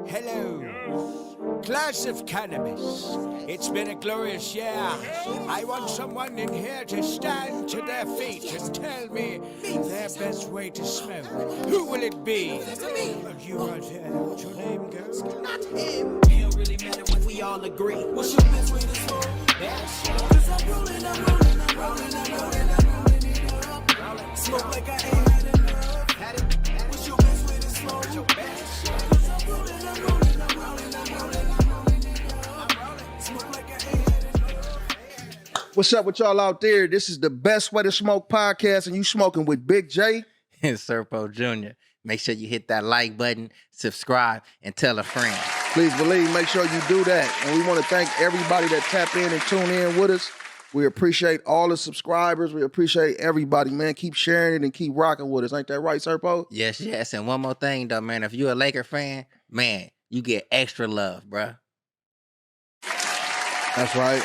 Hello. Glass of cannabis. It's been a glorious year. I want someone in here to stand to their feet and tell me their best way to smoke. Who will it be? You right here. What's your name, girl? Not him. It don't really matter when we all agree. What's your best way to smoke? Cause I'm rolling it up. Smoke like I ain't had enough. What's your best way to smoke? Cause I'm rolling it up. Smoke like I ain't had enough. What's up with y'all out there? This is the Best Way to Smoke podcast, and you smoking with Big J and Serpo Jr. Make sure you hit that like button, subscribe, and tell a friend. Please believe, make sure you do that. And we want to thank everybody that tap in and tune in with us. We appreciate all the subscribers. We appreciate everybody, man. Keep sharing it and keep rocking with us. Ain't that right, Serpo? Yes, yes. And one more thing, though, man. If you're a Laker fan, man, you get extra love, bruh. That's right.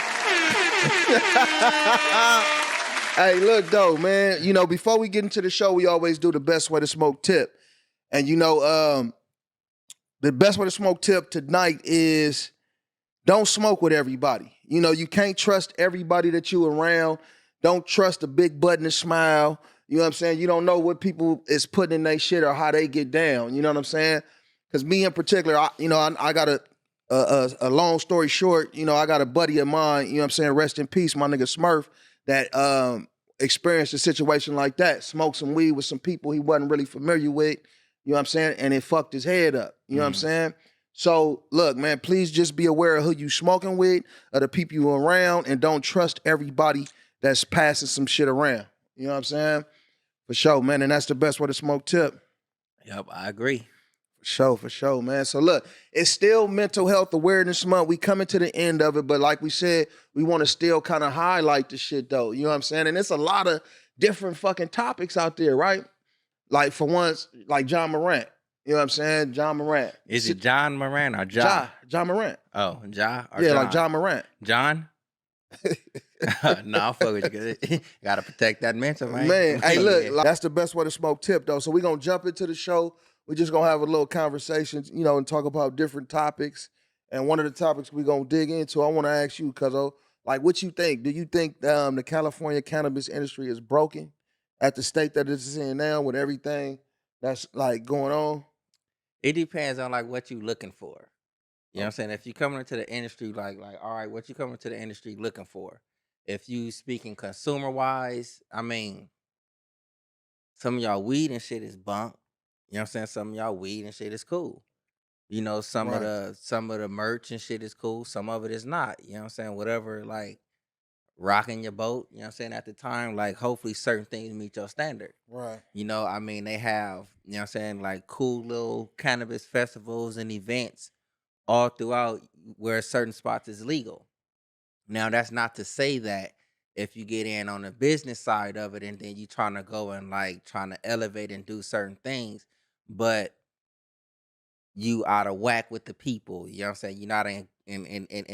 Hey, look, though, man. You know, before we get into the show, we always do the Best Way to Smoke tip. And, you know, the best way to smoke tip tonight is don't smoke with everybody. You know, you can't trust everybody that you around. Don't trust a big button and smile. You know what I'm saying? You don't know what people is putting in their shit or how they get down. You know what I'm saying? Because me in particular, I got a long story short, you know, I got a buddy of mine, you know what I'm saying, rest in peace, my nigga Smurf, that experienced a situation like that, smoked some weed with some people he wasn't really familiar with, you know what I'm saying, and it fucked his head up, you know what I'm saying? So, look, man, please just be aware of who you smoking with, of the people you around, and don't trust everybody that's passing some shit around, you know what I'm saying? For sure, man, and that's the best way to smoke tip. Yep, I agree. For sure, man. So look, it's still Mental Health Awareness Month. We coming to the end of it, but like we said, we want to still kind of highlight the shit though. You know what I'm saying? And it's a lot of different fucking topics out there, right? Like for once, like John Morant. You know what I'm saying? John Morant. Is it John Morant or Ja? John Morant. Oh, Ja or yeah, John? like John Morant. John? No, I'll fuck with you. Gotta protect that mental, man. Man, hey, look, like, that's the best way to smoke tip though. So we're gonna jump into the show. We're just going to have a little conversation, you know, and talk about different topics. And one of the topics we're going to dig into, I want to ask you, Cuzzo, like, what you think? Do you think the California cannabis industry is broken at the state that it's in now with everything that's, like, going on? It depends on, like, what you looking for. You know what I'm saying? If you coming into the industry, like, all right, what you coming into the industry looking for? If you speaking consumer-wise, I mean, some of y'all weed and shit is bunk. You know what I'm saying? Some of y'all weed and shit is cool. You know, some of the merch and shit is cool. Some of it is not. You know what I'm saying? Whatever, like, rocking your boat, you know what I'm saying, at the time, like, hopefully certain things meet your standard. Right. You know, I mean, they have, you know what I'm saying, like, cool little cannabis festivals and events all throughout where certain spots is legal. Now, that's not to say that if you get in on the business side of it and then you trying to go and, like, trying to elevate and do certain things, but you out of whack with the people, you know what I'm saying? You're not in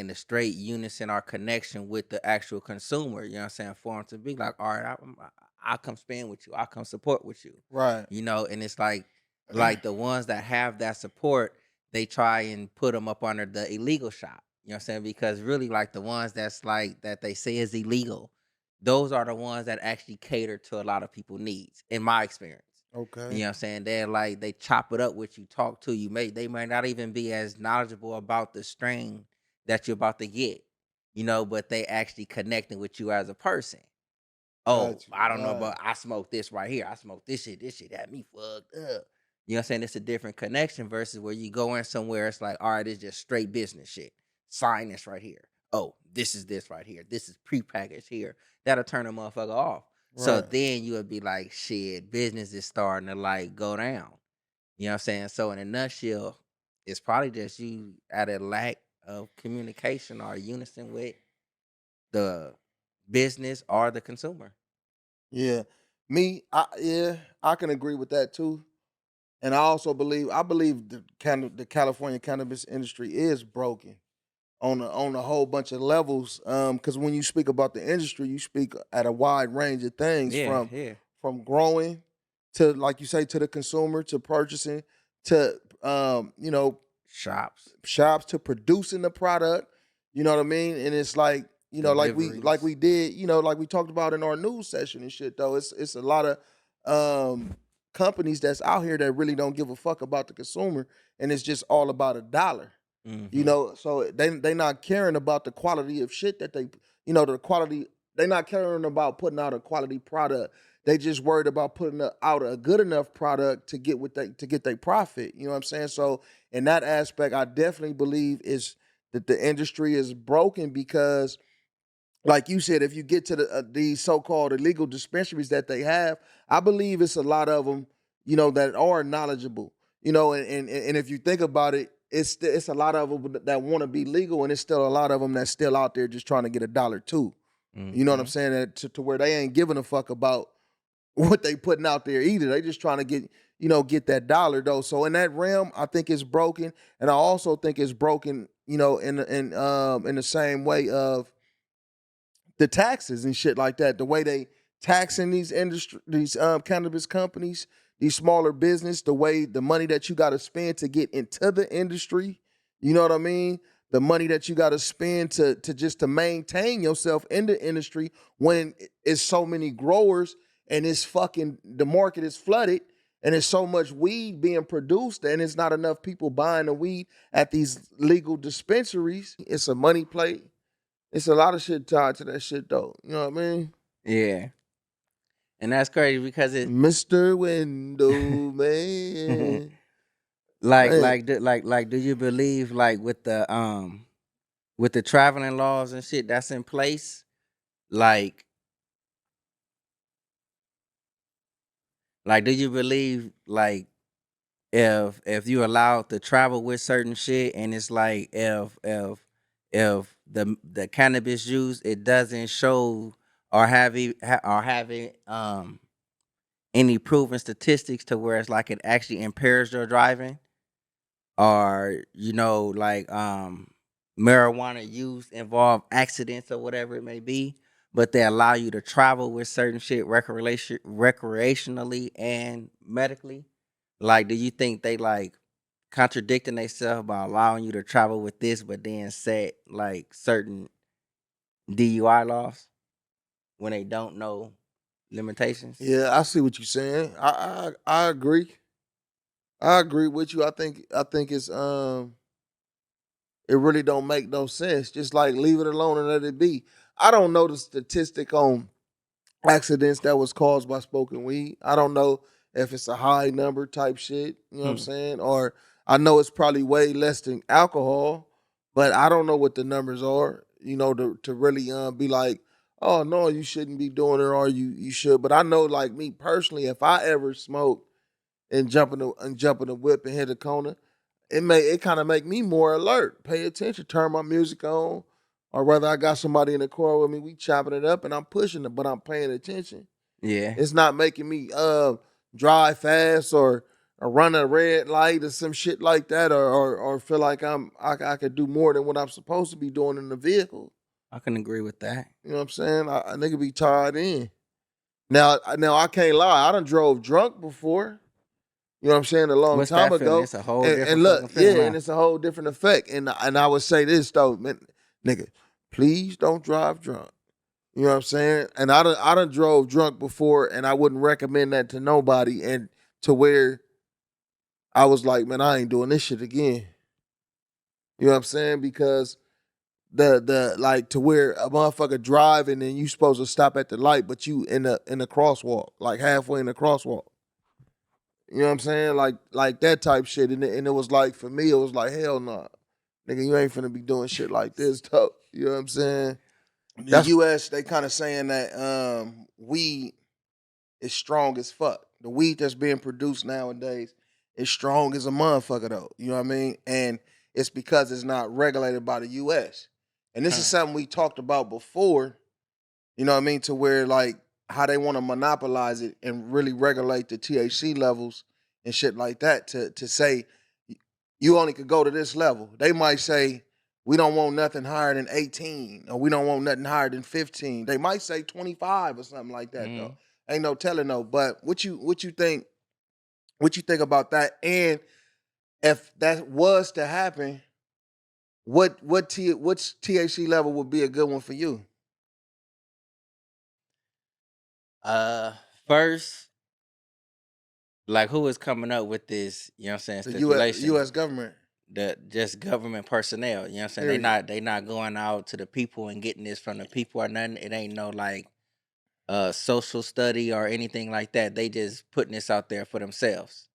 the straight unison or connection with the actual consumer, you know what I'm saying? For them to be like, all right, I'll come spend with you. I'll come support with you. Right. You know, and it's like the ones that have that support, they try and put them up under the illegal shop. You know what I'm saying? Because really, like, the ones that's like, that they say is illegal, those are the ones that actually cater to a lot of people's needs, in my experience. Okay. You know what I'm saying? They're like, they chop it up with you, talk to you. They might not even be as knowledgeable about the strain that you're about to get, you know, but they actually connecting with you as a person. Oh, Gotcha. I don't know, but I smoke this right here. I smoke this shit had me fucked up. You know what I'm saying? It's a different connection versus where you go in somewhere, it's like, all right, it's just straight business shit. Sign this right here. Oh, this is this right here. This is prepackaged here. That'll turn a motherfucker off. Right. So then you would be like, shit, business is starting to, like, go down. You know what I'm saying? So in a nutshell, it's probably just you at a lack of communication or unison with the business or the consumer. Yeah. I can agree with that too. And I believe the California cannabis industry is broken on a whole bunch of levels. Because when you speak about the industry, you speak at a wide range of things, from growing to, like you say, to the consumer, to purchasing, to you know, shops to producing the product. You know what I mean? And it's like, you know, like we Deliveries. did, you know, like we talked about in our news session and shit though. It's a lot of companies that's out here that really don't give a fuck about the consumer, and it's just all about a dollar. You know, so they not caring about the quality of shit that they, you know, the quality. They not caring about putting out a quality product. They just worried about putting out a good enough product to get their profit. You know what I'm saying? So in that aspect, I definitely believe is that the industry is broken because, like you said, if you get to these so-called illegal dispensaries that they have, I believe it's a lot of them, you know, that are knowledgeable, you know, and if you think about it, it's a lot of them that want to be legal, and it's still a lot of them that's still out there just trying to get a dollar too. You know what I'm saying? That to where they ain't giving a fuck about what they putting out there either. They just trying to get that dollar though. So in that realm, I think it's broken, and I also think it's broken, you know, in the same way of the taxes and shit like that. The way they taxing these cannabis companies, these smaller business, the way the money that you got to spend to get into the industry, you know what I mean? The money that you got to spend to just to maintain yourself in the industry when it's so many growers and it's fucking the market is flooded and there's so much weed being produced and it's not enough people buying the weed at these legal dispensaries. It's a money play. It's a lot of shit tied to that shit though. You know what I mean? Yeah. And that's crazy because it Mr. Window Man. like Man. do you believe like with the traveling laws and shit that's in place, like do you believe like if you allowed to travel with certain shit and it's like if the cannabis use it doesn't show or having any proven statistics to where it's like it actually impairs your driving, or you know like marijuana use involve accidents or whatever it may be, but they allow you to travel with certain shit recreationally and medically. Like, do you think they like contradicting themselves by allowing you to travel with this, but then set like certain DUI laws when they don't know limitations? Yeah, I see what you're saying. I agree. I agree with you. I think it's it really don't make no sense. Just like leave it alone and let it be. I don't know the statistic on accidents that was caused by smoking weed. I don't know if it's a high number type shit, you know what I'm Hmm. saying? Or I know it's probably way less than alcohol, but I don't know what the numbers are, you know, to really be like, oh no, you shouldn't be doing it or you should. But I know like me personally, if I ever smoke and jump in the whip and hit a corner, it kind of make me more alert, pay attention, turn my music on, or whether I got somebody in the car with me, we chopping it up and I'm pushing it, but I'm paying attention. Yeah, It's not making me drive fast or run a red light or some shit like that, or feel like I could do more than what I'm supposed to be doing in the vehicle. I can agree with that. You know what I'm saying? A nigga be tied in. Now I can't lie. I done drove drunk before. You know what I'm saying? A long What's time that feeling? ago. It's a whole And different look, fucking yeah, feeling and now. it's a whole different effect. And I would say this though, man, nigga, please don't drive drunk. You know what I'm saying? And I done drove drunk before, and I wouldn't recommend that to nobody. And to where I was like, man, I ain't doing this shit again. You know what I'm saying? Because the like to where a motherfucker driving and you supposed to stop at the light, but you in the crosswalk, like halfway in the crosswalk. You know what I'm saying? Like that type shit. And it was like for me, it was like, hell no. Nigga, you ain't finna be doing shit like this, though. You know what I'm saying? The That's US, they kind of saying that weed is strong as fuck. The weed that's being produced nowadays is strong as a motherfucker though. You know what I mean? And it's because it's not regulated by the US. And this is something we talked about before, you know what I mean, to where like how they want to monopolize it and really regulate the THC levels and shit like that to say you only could go to this level. They might say we don't want nothing higher than 18 or we don't want nothing higher than 15. They might say 25 or something like that though. Ain't no telling though. But what you think about that? And if that was to happen, which THC level would be a good one for you? First, like who is coming up with this, you know what I'm saying, The stipulation? U.S. government. The just government personnel, you know what I'm saying? Period. They not going out to the people and getting this from the people or nothing. It ain't no like social study or anything like that. They just putting this out there for themselves.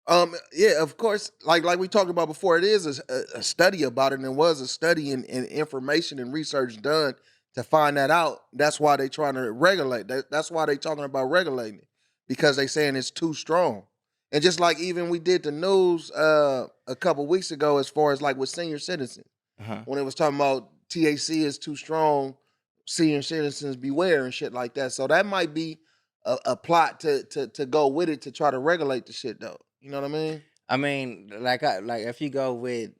Yeah, of course. Like we talked about before, it is a study about it, and it was a study and information and research done to find that out. That's why they trying to regulate. That's why they talking about regulating it, because they saying it's too strong. And just like even we did the news a couple weeks ago, as far as like with senior citizens, Uh-huh. when it was talking about THC is too strong, senior citizens beware and shit like that. So that might be a plot to go with it to try to regulate the shit though. You know what I mean? I mean, like if you go with,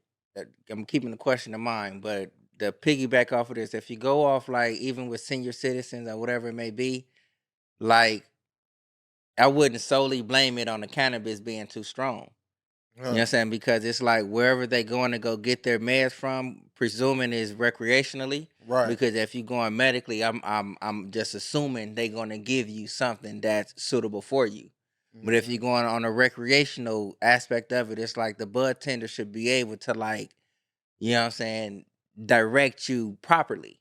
I'm keeping the question in mind, but the piggyback off of this, if you go off like even with senior citizens or whatever it may be, like I wouldn't solely blame it on the cannabis being too strong. You know what I'm saying? Because it's like wherever they going to go get their meds from, presuming is recreationally. Right. Because if you're going medically, I'm just assuming they're going to give you something that's suitable for you. But if you're going on a recreational aspect of it, it's like the bud tender should be able to like, you know what I'm saying, direct you properly.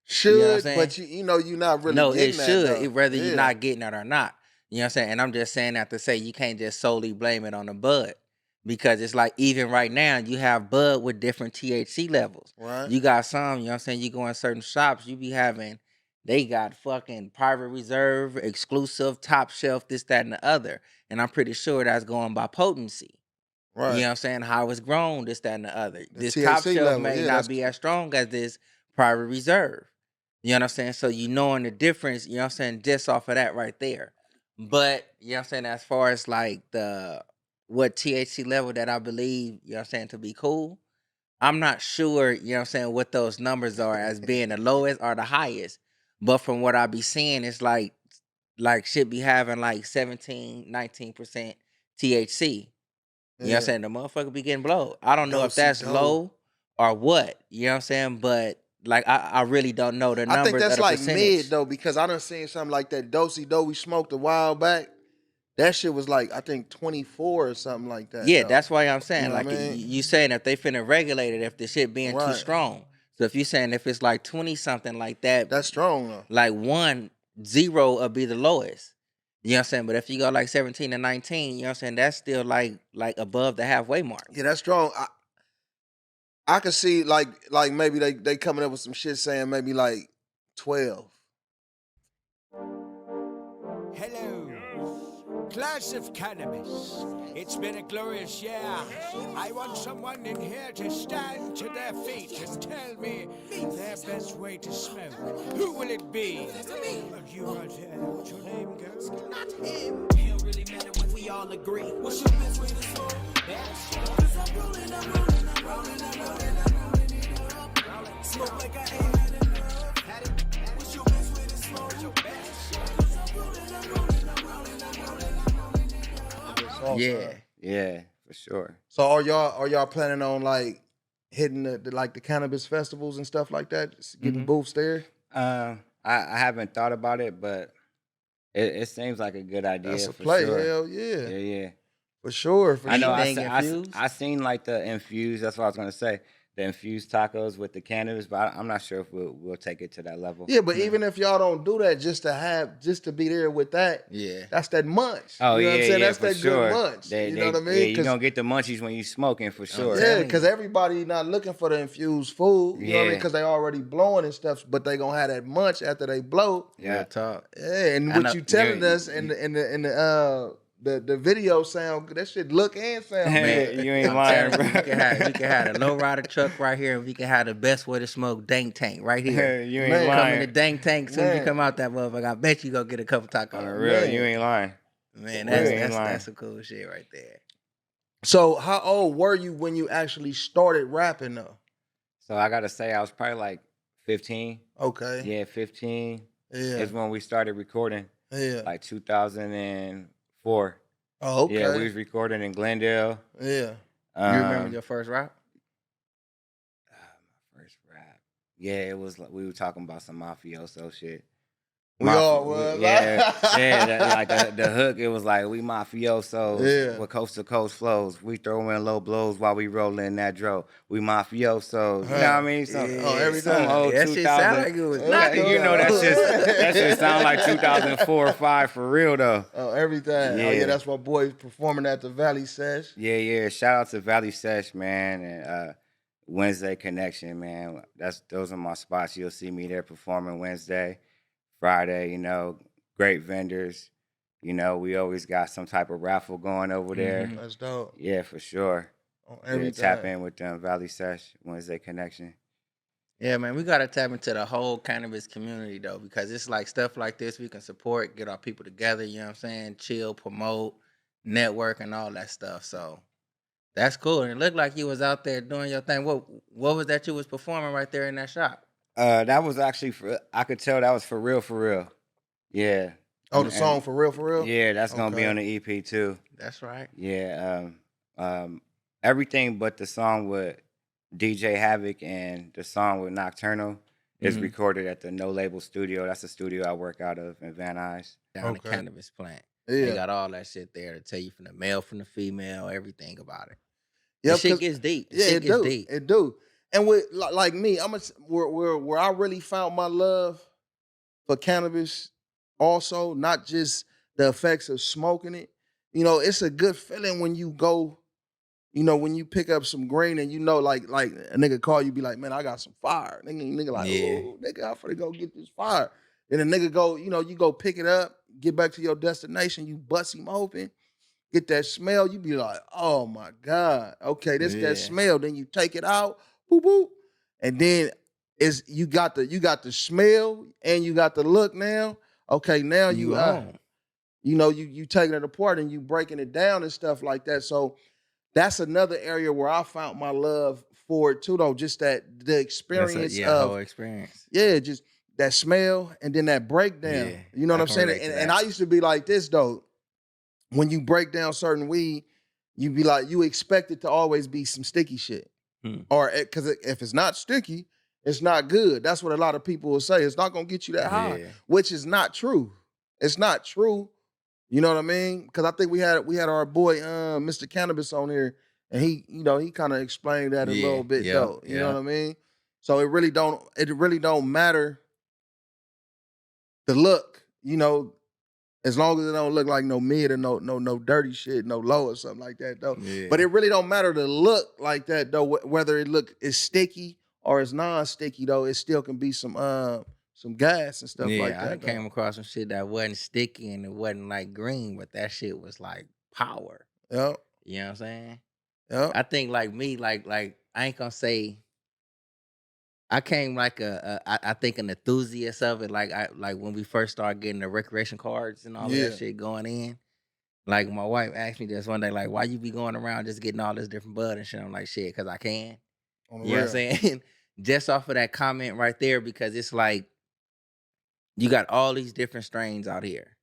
Should, You know what I'm saying? but you're not really No, it getting that should, though. whether Yeah. you're not getting it or not. You know what I'm saying? And I'm just saying that to say you can't just solely blame it on the bud. Because it's like even right now, you have bud with different THC levels. Right. You got some, you know what I'm saying? You go in certain shops, you be having, they got fucking private reserve, exclusive, top shelf, this, that, and the other. And I'm pretty sure that's going by potency. Right. You know what I'm saying? How it's grown, this, that, and the other. The This THC top shelf level, may yeah, not that's be as strong as this private reserve. You know what I'm saying? So you knowing the difference, you know what I'm saying, just off of that right there. But, you know what I'm saying, as far as like what THC level that I believe, you know what I'm saying, to be cool, I'm not sure, you know what I'm saying, what those numbers are as being the lowest or the highest. But from what I be seeing, it's like shit be having like 17, 19% THC. You know what I'm saying? The motherfucker be getting blowed. I don't know if that's Do-si-do. low or what. You know what I'm saying? But like I really don't know the I think numbers that's of the like percentage. mid though, because I done seen something like that do-si-do we smoked a while back. That shit was like, I think 24 or something like that. Yeah, though. that's why I'm saying, You know like, what I mean? you saying if they finna regulate it, if the shit being too Right. strong. So if you saying if it's like 20 something like that, That's strong though. like 1-0 will be the lowest. You know what I'm saying? But if you go like 17 and 19, you know what I'm saying, that's still like above the halfway mark. Yeah, that's strong. I could see like maybe they coming up with some shit saying maybe like 12. Hello, class of cannabis. It's been a glorious year. I want someone in here to stand to their feet and tell me their best way to smoke. Who will it be? You want to what's your name, girl? Not him. It don't really matter when we all agree. What's your best way to smoke? Cause I'm rolling it up. Smoke like I ain't had enough. What's your best way to smoke? Cause I'm rolling it up. Yeah, for sure. So are y'all planning on like hitting the cannabis festivals and stuff like that? Getting booths there? I haven't thought about it, but it seems like a good idea. That's a for play. Sure. Hell yeah. Yeah. For sure. I know. Anything infused? I seen like the infused. That's what I was gonna say. The infused tacos with the cannabis, but I'm not sure if we'll take it to that level. Yeah, but even if y'all don't do that, just to be there with that, Yeah. that's that munch. Oh, you know yeah, what I'm saying? yeah, That's for that sure. good munch. You know what I mean? Yeah, you 'Cause- gonna get the munchies when you smoking for sure. Yeah, because everybody not looking for the infused food. You know what I mean? Yeah. Because they already blowing and stuff, but they gonna have that munch after they blow. Yeah. Real talk. Yeah, and I what know- you telling you- us in the video sound good. That shit look and sound Man, good. you ain't I'm lying, telling you, bro. we can have a low rider truck right here, and we can have the best way to smoke dank tank right here. You ain't Man. Come in lying. the dank tank, soon as you Man. come out that motherfucker, I bet you go get a couple On the tacos. real, Man. you ain't lying. Man, You ain't lying. that's some cool shit right there. So how old were you when you actually started rapping though? So I gotta say, I was probably like 15. Okay. Yeah, 15 Yeah. is when we started recording, Yeah. like 2004. Oh, okay. Yeah, we was recording in Glendale. Yeah. You remember your first rap? My first rap. Yeah, it was like we were talking about some mafioso shit. We all was. Yeah, like the hook, it was like we mafiosos with coast to coast flows. We throw in low blows while we roll in that dro. We mafiosos. You know what I mean? Every some time. old That 2000. shit sound like it was knocking. You know that shit sound like 2004 or 5 for real though. Oh, everything. Yeah. Oh yeah, that's my boy performing at the Valley Sesh. Yeah. Shout out to Valley Sesh, man, and Wednesday Connection, man. Those are my spots. You'll see me there performing Wednesday, Friday. You know, great vendors. You know, we always got some type of raffle going over there. That's dope. Yeah, for sure. On Yeah, everything. tap in with them Valley Sesh, Wednesday Connection. Yeah, man, we gotta tap into the whole cannabis community though, because it's like stuff like this we can support, get our people together. You know what I'm saying? Chill, promote, network, and all that stuff. So that's cool. And it looked like you was out there doing your thing. What was that you was performing right there in that shop? That was actually I could tell that was for real. Yeah. Oh, the song for real? Yeah, that's gonna be Okay. on the EP too. That's right. Yeah. Everything but the song with DJ Havoc and the song with Nocturnal is recorded at the No Label Studio. That's the studio I work out of in Van Nuys. Down the Okay. cannabis plant. Yeah. They got all that shit there to tell you from the male, from the female, everything about it. Yeah, The shit 'cause- gets deep. The Yeah, shit it gets do. deep. It do. And with like me, where I really found my love for cannabis, also not just the effects of smoking it. You know, it's a good feeling when you go. You know, when you pick up some green and you know, like a nigga call you, be like, man, I got some fire. Nigga like, Yeah. ooh, nigga, I'm finna go get this fire. And the nigga go, you know, you go pick it up, get back to your destination, you bust him open, get that smell, you be like, oh my God, okay, this Yeah. that smell. Then you take it out, boop, boop. And then you got the smell and you got the look now. Okay, now you own. you know, you taking it apart and you breaking it down and stuff like that. So that's another area where I found my love for it too, though. Just the experience whole of experience. just that smell and then that breakdown. Yeah, You know what I I'm can saying? relate to And that. I used to be like this though. When you break down certain weed, you be like, you expect it to always be some sticky shit. Or because if it's not sticky, it's not good. That's what a lot of people will say. It's not gonna get you that high, Yeah. which is not true. It's not true. You know what I mean? Because I think we had our boy Mr. Cannabis on here, and he kind of explained that a Yeah, little bit yeah, though. You know yeah. what I mean? So it really don't matter the look. You know, as long as it don't look like no mid or no dirty shit, no low or something like that though. Yeah. But it really don't matter the look like that though. Whether it look is sticky or it's non-sticky though, it still can be some gas and stuff like I that. though. came across some shit that wasn't sticky and it wasn't like green, but that shit was like power. Yep. You know what I'm saying? Yep. I think like me, like I ain't gonna say I came like I think an enthusiast of it. Like when we first started getting the recreation cards and all Yeah. that shit going in. Like my wife asked me this one day, like, why you be going around just getting all this different bud and shit? I'm like, shit, because I can. On the You know what I'm real. saying? Just off of that comment right there, because it's like you got all these different strains out here.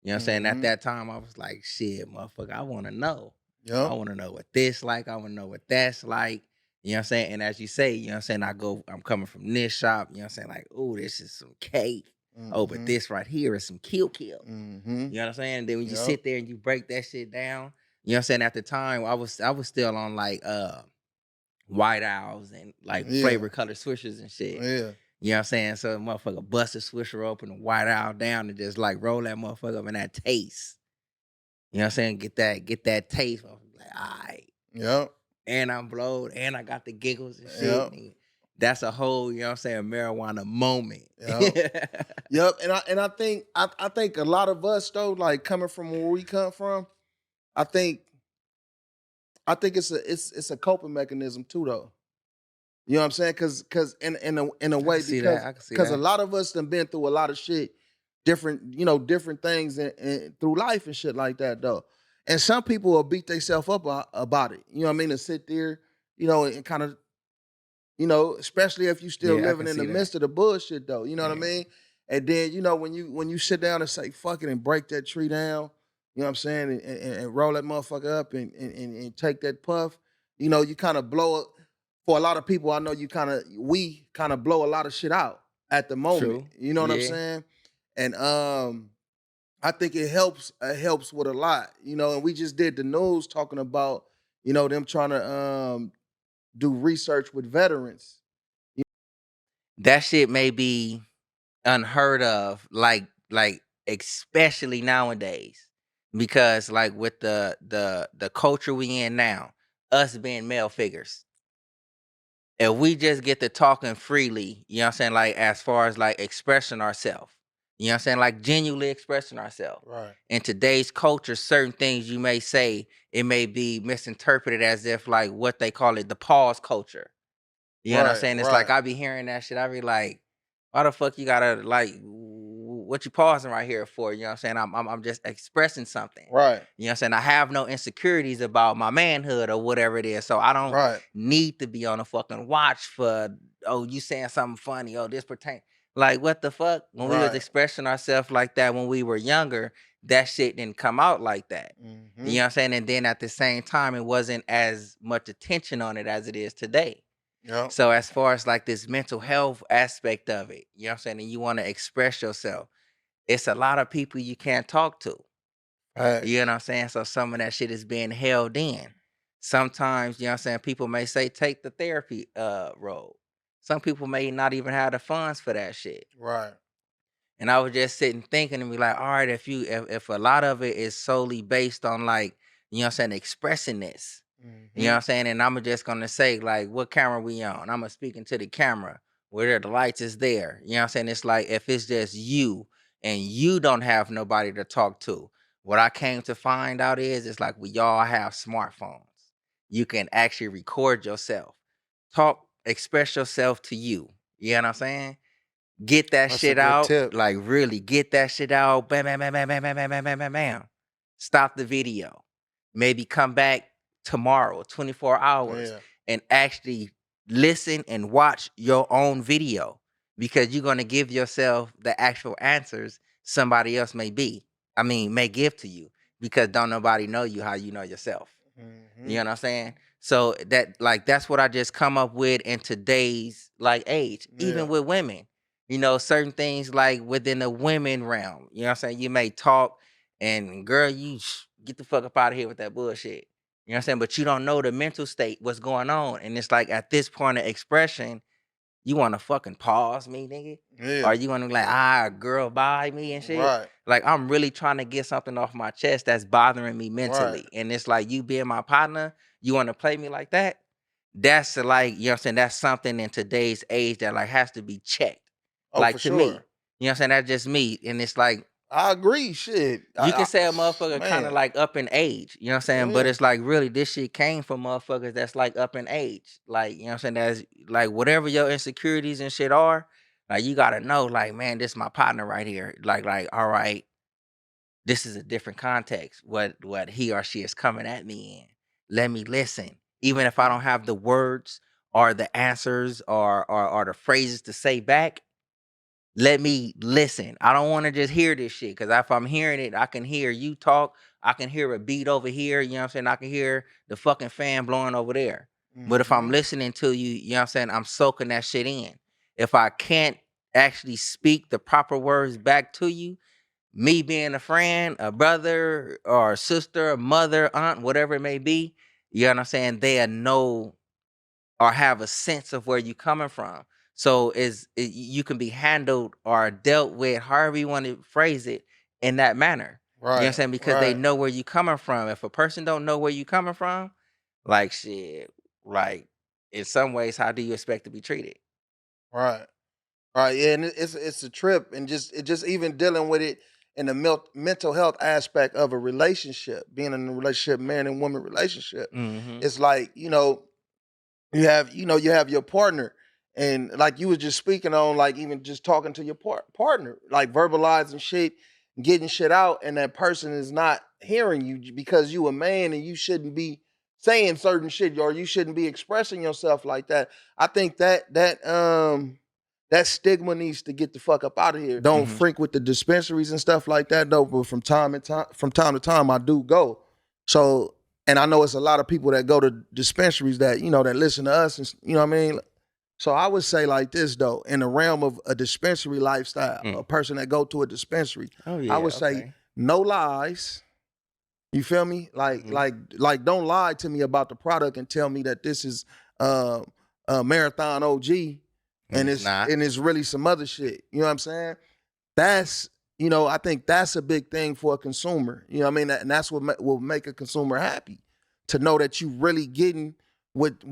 You know what I'm saying? At Mhm. that time, I was like, shit, motherfucker, I want to know. I Yep. want to know what this like. I want to know what that's like. You know what I'm saying? And as you say, you know what I'm saying, I'm coming from this shop. You know what I'm saying? Like, oh, this is some cake. Oh, but Mhm. this right here is some kill. Mhm. You know what I'm saying? And then when you Yep. sit there and you break that shit down, you know what I'm saying? At the time, I was still on like White Owls and like Yeah. flavor color swishers and shit. Yeah. You know what I'm saying? So the motherfucker bust a swisher open a White Owl down and just like roll that motherfucker up and that taste. You know what I'm saying? Get that taste. I'm like, all right. Yep. And I'm blowed and I got the giggles and shit. Yep. And that's a whole, you know what I'm saying, marijuana moment. Yep. Yep. And I think a lot of us though, like coming from where we come from, I think it's a coping mechanism too though. You know what I'm saying? Cause in a way can see that. I can see because a that. lot of us done been through a lot of shit, different things and through life and shit like that though. And some people will beat themselves up about it. You know what I mean? And sit there, and kind of, especially if you still Yeah, I living can in the see that. midst of the bullshit though. You know what I Yeah. mean? And then, when you sit down and say, fuck it and break that tree down, you know what I'm saying? And roll that motherfucker up and take that puff. you know, you kind of blow, for a lot of people, I know we kind of blow a lot of shit out at the moment. True. You know what I'm Yeah. saying? And I think it helps with a lot, you know, and we just did the news talking about, you know, them trying to do research with veterans. That shit may be unheard of, like especially nowadays, because like with the culture we in now, us being male figures, if we just get to talking freely, you know what I'm saying, like as far as like expressing ourselves, you know what I'm saying, like genuinely expressing ourselves. Right. In today's culture, certain things you may say, it may be misinterpreted as if like what they call it, the pause culture. You know what I'm Right, saying? It's right. like I be hearing that shit. I be like, why the fuck you gotta like what you pausing right here for? You know what I'm saying? I'm just expressing something. Right. You know what I'm saying? I have no insecurities about my manhood or whatever it is. So I don't Right. need to be on a fucking watch for, oh, you saying something funny, oh, this pertain. Like what the fuck? When we was Right. expressing ourselves like that when we were younger, that shit didn't come out like that. Mhm. You know what I'm saying? And then at the same time, it wasn't as much attention on it as it is today. Yep. So as far as like this mental health aspect of it, you know what I'm saying, and you want to express yourself, it's a lot of people you can't talk to. Facts. You know what I'm saying? So some of that shit is being held in. Sometimes, you know what I'm saying, people may say take the therapy road. Some people may not even have the funds for that shit. Right. And I was just sitting thinking and be like, all right, if a lot of it is solely based on like, you know what I'm saying, expressing this. You know what I'm saying? And I'm just gonna say, like, what camera we on? I'm gonna speak into the camera. Where the lights is there. You know what I'm saying? It's like if it's just you and you don't have nobody to talk to. What I came to find out is it's like we all have smartphones. You can actually record yourself. Talk, express yourself to you. You know what I'm saying? Get that That's a shit good out. tip. Like really get that shit out. Bam, bam, bam, bam, bam, bam, bam, bam, bam, bam, bam. Stop the video. Maybe come back tomorrow, 24 hours, Yeah. and actually listen and watch your own video because you're gonna give yourself the actual answers somebody else may give to you because don't nobody know you how you know yourself. You know what I'm saying? So that's what I just come up with in today's like age, even Yeah. with women. You know, certain things like within the women realm. You know what I'm saying? You may talk and girl, get the fuck up out of here with that bullshit. You know what I'm saying? But you don't know the mental state, what's going on. And it's like at this point of expression, you want to fucking pause me, nigga? Yeah. Or you want to like, girl, by me and shit? Right. Like, I'm really trying to get something off my chest that's bothering me mentally. Right. And it's like, you being my partner, you want to play me like that? That's like, you know what I'm saying? That's something in today's age that like has to be checked. Oh, Like for to sure. me. You know what I'm saying? That's just me. And it's like, I agree. Shit. you can say a motherfucker kind man. of like up in age, you know what I'm saying? But Yeah. it's like really this shit came from motherfuckers that's like up in age. Like, you know what I'm saying? That's like whatever your insecurities and shit are, like you gotta know, like, man, this is my partner right here. Like, all right, this is a different context. What he or she is coming at me in. Let me listen. Even if I don't have the words or the answers or the phrases to say back, let me listen. I don't want to just hear this shit because if I'm hearing it, I can hear you talk. I can hear a beat over here. You know what I'm saying? I can hear the fucking fan blowing over there. But if I'm listening to you, you know what I'm saying? I'm soaking that shit in. If I can't actually speak the proper words back to you, me being a friend, a brother or a sister, a mother, aunt, whatever it may be, you know what I'm saying? They'll know or have a sense of where you coming from. So you can be handled or dealt with however you want to phrase it in that manner. You know what I'm Right. saying? Because they Right. know where you coming from. If a person don't know where you coming from, like shit, like in some ways, how do you expect to be treated? Right. Right. Yeah. And it's a trip, and just even dealing with it in the mental health aspect of a relationship, being in a relationship, man and woman relationship. Mm-hmm. It's like, you have your partner, and like you was just speaking on, like even just talking to your partner, like verbalizing shit, getting shit out, and that person is not hearing you because you a man and you shouldn't be saying certain shit, or you shouldn't be expressing yourself like that. I think that stigma needs to get the fuck up out of here. Don't Mm-hmm. freak with the dispensaries and stuff like that though, but from time to time I do go. So And I know it's a lot of people that go to dispensaries that, that listen to us and, you know what I mean? So I would say like this though, in the realm of a dispensary lifestyle, a person that go to a dispensary, Oh yeah. I would say no lies. You feel me? Like don't lie to me about the product and tell me that this is Marathon OG and it's not. and it's really some other shit. You know what I'm saying? That's I think that's a big thing for a consumer. You know what I mean? And that's what will make a consumer happy, to know that you really getting with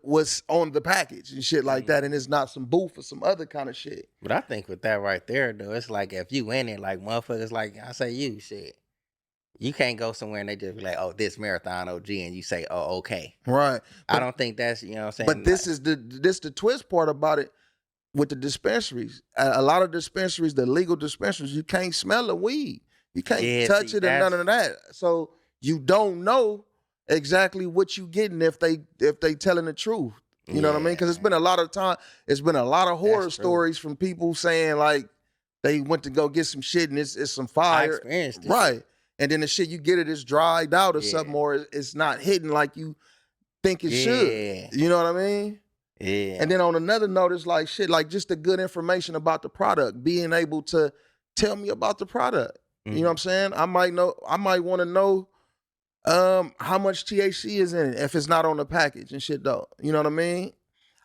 what's on the package and shit like that, and it's not some booth or some other kind of shit. But I think with that right there, though, it's like if you in it, like motherfuckers, like I say, you shit, you can't go somewhere and they just be like, "Oh, this Marathon OG," and you say, "Oh, okay." Right. I don't think that's what I'm saying. But this is the twist part about it with the dispensaries. A lot of dispensaries, the legal dispensaries, you can't smell the weed, you can't touch it and none of that. So you don't know exactly what you getting if they telling the truth. You know what I mean? Because it's been a lot of horror stories from people saying like they went to go get some shit and it's some fire. I experienced it. Right. And then the shit you get it's dried out or something, or it's not hitting like you think it should. You know what I mean? Yeah. And then on another note, it's like shit, like just the good information about the product, being able to tell me about the product. You know what I'm saying? I might want to know how much THC is in it if it's not on the package and shit though. You know what I mean?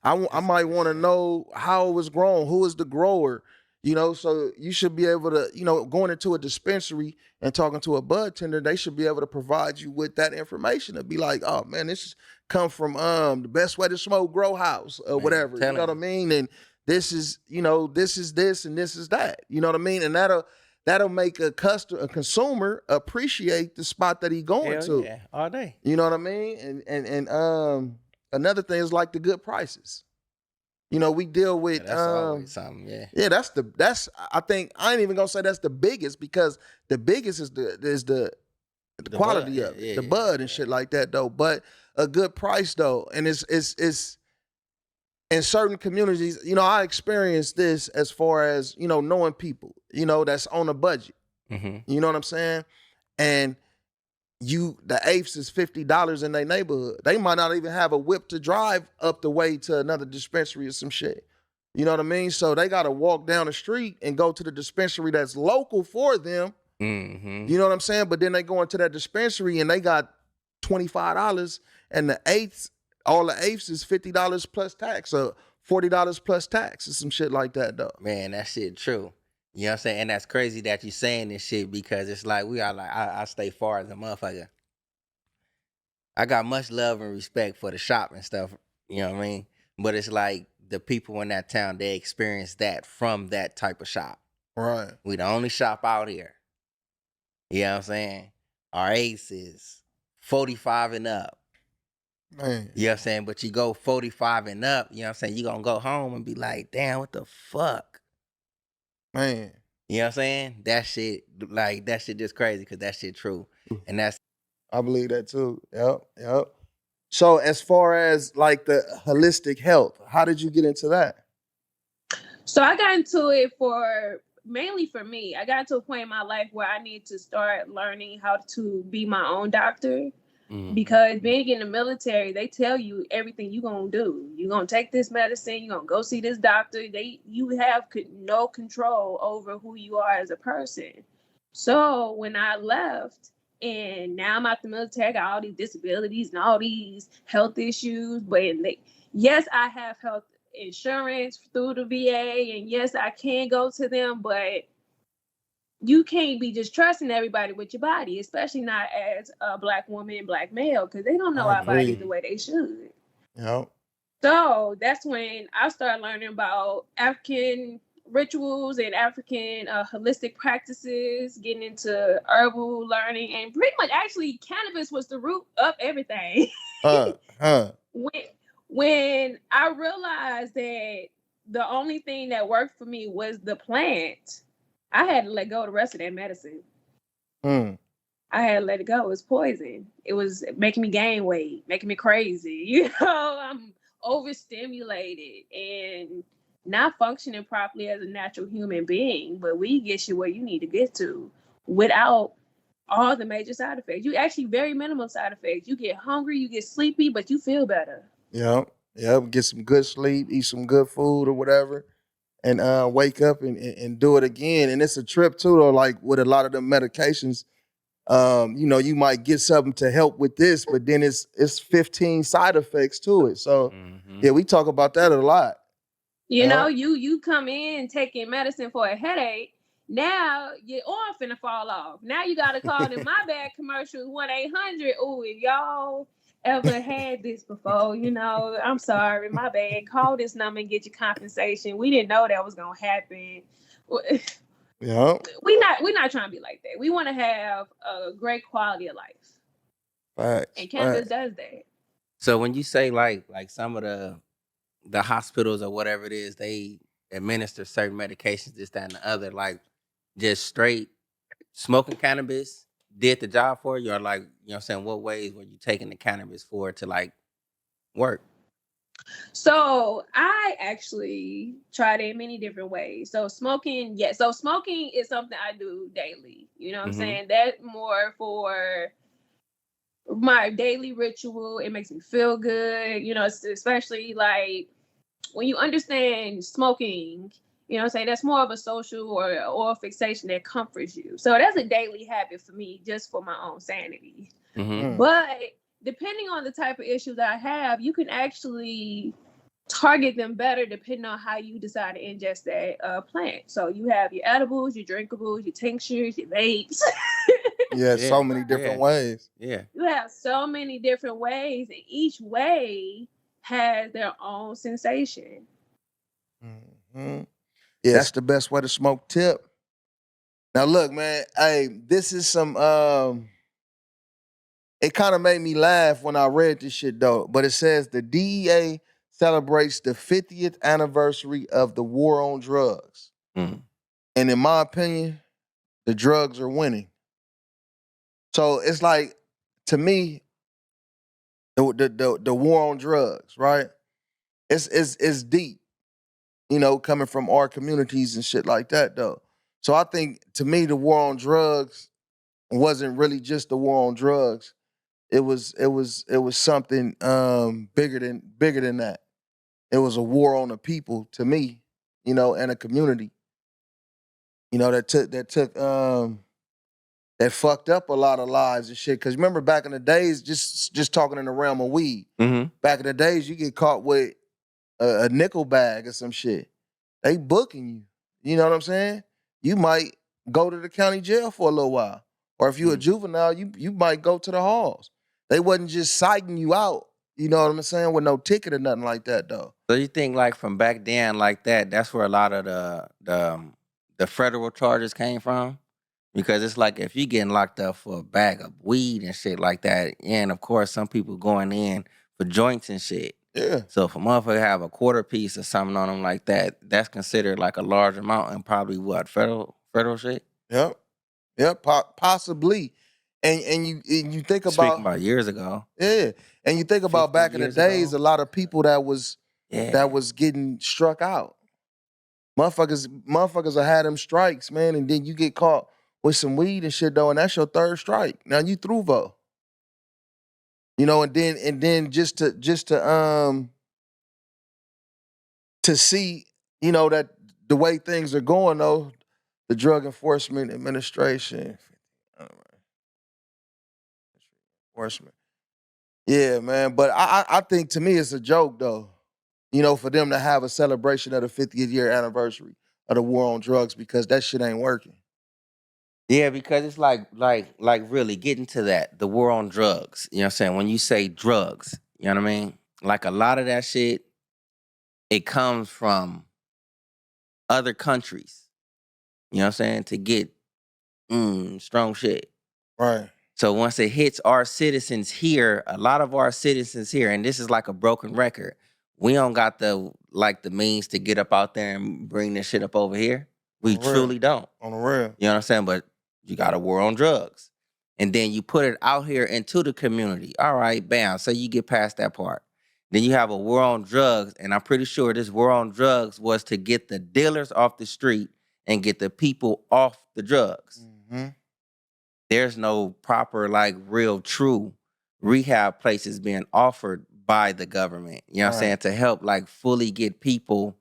I might want to know how it was grown, who is the grower, so you should be able to, going into a dispensary and talking to a bud tender, they should be able to provide you with that information to be like, oh man, this come from the Best Way to Smoke grow house or whatever. You know what I mean? And this is, this is this and this is that. You know what I mean? And that'll make a consumer appreciate the spot that he going to. Yeah, all day. You know what I mean? And another thing is like the good prices. We deal with that's always something, yeah, that's I think I ain't even gonna say that's the biggest, because the biggest is the quality bud, of it, the bud and shit like that though. But a good price though, and it's in certain communities, I experienced this as far as, knowing people, that's on a budget. You know what I'm saying? And the eighths is $50 in their neighborhood. They might not even have a whip to drive up the way to another dispensary or some shit. You know what I mean? So they got to walk down the street and go to the dispensary that's local for them. You know what I'm saying? But then they go into that dispensary and they got $25 and all the eighths is $50 plus tax or $40 plus tax or some shit like that though. Man, that shit true. You know what I'm saying? And that's crazy that you saying this shit, because it's like I stay far as a motherfucker. I got much love and respect for the shop and stuff, you know what I mean? But it's like the people in that town, they experience that from that type of shop. Right. We the only shop out here. You know what I'm saying? Our ace is 45 and up. Man. You know what I'm saying? But you go 45 and up, you know what I'm saying? You gonna go home and be like, damn, what the fuck? Man. You know what I'm saying? That shit just crazy, because that shit true. And I believe that too. Yep. So as far as like the holistic health, how did you get into that? So I got into it mainly for me. I got to a point in my life where I need to start learning how to be my own doctor. Because being in the military, they tell you everything you're going to do. You're going to take this medicine. You're going to go see this doctor. You have no control over who you are as a person. So when I left and now I'm out the military, I got all these disabilities and all these health issues. But yes, I have health insurance through the VA. And yes, I can go to them. But you can't be just trusting everybody with your body, especially not as a Black woman, Black male, because they don't know our bodies the way they should. Yep. So that's when I started learning about African rituals and African holistic practices, getting into herbal learning, and pretty much actually cannabis was the root of everything. When I realized that the only thing that worked for me was the plant, I had to let go of the rest of that medicine. I had to let it go. It was poison. It was making me gain weight, making me crazy. I'm overstimulated and not functioning properly as a natural human being. But weed gets you where you need to get to without all the major side effects. You actually very minimal side effects. You get hungry, you get sleepy, but you feel better. Yep. Get some good sleep, eat some good food or whatever, and wake up and do it again. And it's a trip too, though. Like with a lot of the medications, you might get something to help with this, but then it's 15 side effects to it. So yeah, we talk about that a lot. You know, you come in taking medicine for a headache. Now your arm finna fall off. Now you gotta call the My Bad commercials 1-800. Oh, if y'all ever had this before, I'm sorry, my bad. Call this number and get your compensation. We didn't know that was gonna happen. Yeah. We're not trying to be like that. We want to have a great quality of life. Facts. And cannabis does that. So when you say like some of the hospitals or whatever it is, they administer certain medications, this, that, and the other, like just straight smoking cannabis did the job for you, or like, what ways were you taking the cannabis for it to like work? So I actually tried it in many different ways. So smoking, So smoking is something I do daily. You know what I'm saying? That's more for my daily ritual. It makes me feel good. Especially like when you understand smoking, that's more of a social or fixation that comforts you. So that's a daily habit for me, just for my own sanity. But depending on the type of issues I have, you can actually target them better depending on how you decide to ingest that plant. So you have your edibles, your drinkables, your tinctures, your vapes. So many different ways. Yeah. You have so many different ways, and each way has their own sensation. Yeah, that's the best way to smoke tip. Now look, man, hey, this is some it kind of made me laugh when I read this shit though, but it says the DEA celebrates the 50th anniversary of the war on drugs. And in my opinion, the drugs are winning. So it's like, to me, the war on drugs, right? It's deep, coming from our communities and shit like that, though. So I think, to me, the war on drugs wasn't really just the war on drugs. It was something bigger than that. It was a war on the people, to me, and a community, that fucked up a lot of lives and shit. Because remember, back in the days, just talking in the realm of weed, back in the days, you get caught with a nickel bag or some shit. They booking you. You know what I'm saying? You might go to the county jail for a little while. Or if you're a juvenile, you might go to the halls. They wasn't just citing you out, you know what I'm saying, with no ticket or nothing like that, though. So you think like from back then like that's where a lot of the federal charges came from? Because it's like if you getting locked up for a bag of weed and shit like that, and of course some people going in for joints and shit. Yeah. So if a motherfucker have a quarter piece or something on them like that, that's considered like a large amount and probably what, federal shit? Yep, possibly. And you think about Speaking about years ago. Yeah. And you think about back in the days, a lot of people that was getting struck out. Motherfuckers have had them strikes, man, and then you get caught with some weed and shit though, and that's your third strike. Now you through vote. And then just to see, that the way things are going though, the Drug Enforcement Administration. Enforcement. Yeah, man. But I think to me it's a joke though. For them to have a celebration of the 50th year anniversary of the war on drugs, because that shit ain't working. Yeah, because it's like really getting to that, the war on drugs. You know what I'm saying? When you say drugs, you know what I mean? Like a lot of that shit, it comes from other countries. You know what I'm saying? To get strong shit. Right. So once it hits our citizens here, a lot of our citizens here, and this is like a broken record, we don't got the means to get up out there and bring this shit up over here. We truly don't. On the real. You know what I'm saying? But you got a war on drugs. And then you put it out here into the community. All right, bam. So you get past that part. Then you have a war on drugs. And I'm pretty sure this war on drugs was to get the dealers off the street and get the people off the drugs. there's no proper, like, real true rehab places being offered by the government. You know what I'm saying? To help, like, fully get people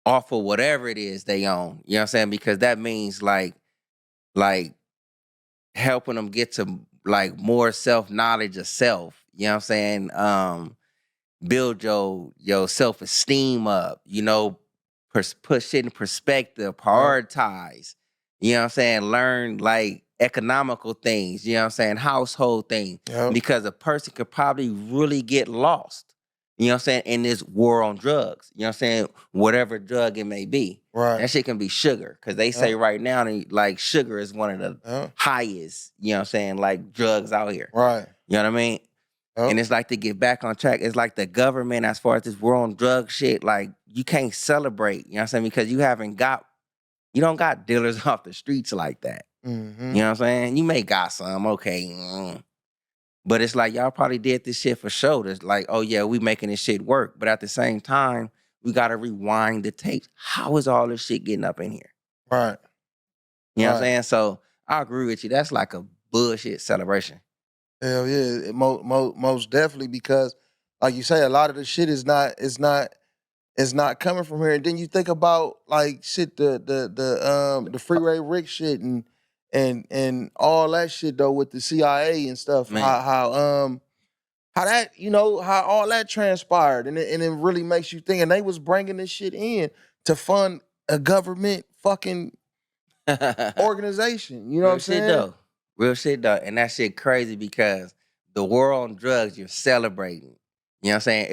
off of whatever it is they own. You know what I'm saying? Because that means like helping them get to like more self-knowledge of self. You know what I'm saying? Build your self-esteem up, you know, put shit in perspective, prioritize. You know what I'm saying? Learn like economical things, you know what I'm saying? Household things. Yep. Because a person could probably really get lost. You know what I'm saying? In this war on drugs. You know what I'm saying? Whatever drug it may be. Right. That shit can be sugar. Because they say right now, like, sugar is one of the highest, you know what I'm saying, like, drugs out here. Right. You know what I mean? Yep. And it's like to get back on track. It's like the government, as far as this war on drug shit, like, you can't celebrate. You know what I'm saying? Because you don't got dealers off the streets like that. Mm-hmm. You know what I'm saying? You may got some, okay. But it's like, y'all probably did this shit for show. It's like, oh yeah, we making this shit work. But at the same time, we got to rewind the tapes. How is all this shit getting up in here? Right. You know what I'm saying? So I agree with you. That's like a bullshit celebration. Hell yeah, most definitely, because like you say, a lot of the shit is not coming from here. And then you think about like shit, the Freeway Rick shit and all that shit though with the CIA and stuff. Man. How that, you know, how all that transpired, and it really makes you think. And they was bringing this shit in to fund a government fucking organization. You know what I'm saying? Real shit though. And that shit crazy because the war on drugs you're celebrating. You know what I'm saying?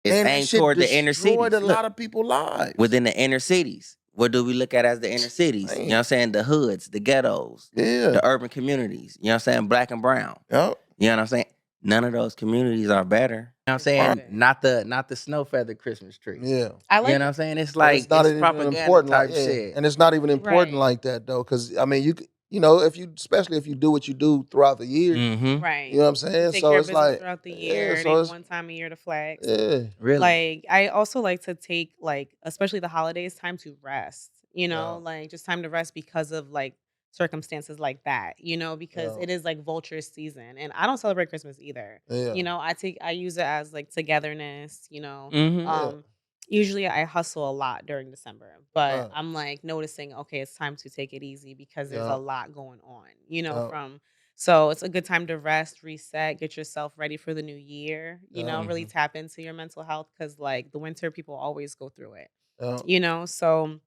It's And aimed toward the inner cities. destroyed a lot of people's lives. Within the inner cities. What do we look at as the inner cities? Man. You know what I'm saying? The hoods, the ghettos, Yeah. the urban communities. You know what I'm saying? Black and brown. Yep. You know what I'm saying? None of those communities are better. You know what I'm saying? Right. Not the snow feather Christmas tree. Yeah. I You like know what I'm saying? It's like it's not it's even propaganda important type like shit. and it's not even important Right. like that though, because I mean you know especially if you do what you do throughout the year, Mm-hmm. right. you know what I'm saying? Take So care it's of business like throughout the yeah, year. so It ain't it's- one time a year to flex. yeah, Really? Like I also like to take like especially the holidays time to rest. You know, Yeah. like just time to rest because of like circumstances like that. You know, because Yeah. it is like vulture season, and I don't celebrate Christmas either. yeah. You know, I use it as like togetherness. You know, Mm-hmm. usually I hustle a lot during December, but Right. I'm like noticing, okay, it's time to take it easy because there's Yeah. a lot going on, you know, Yeah. so it's a good time to rest, reset, get yourself ready for the new year, you Yeah. know, really tap into your mental health because like the winter people always go through it, Yeah. you know, so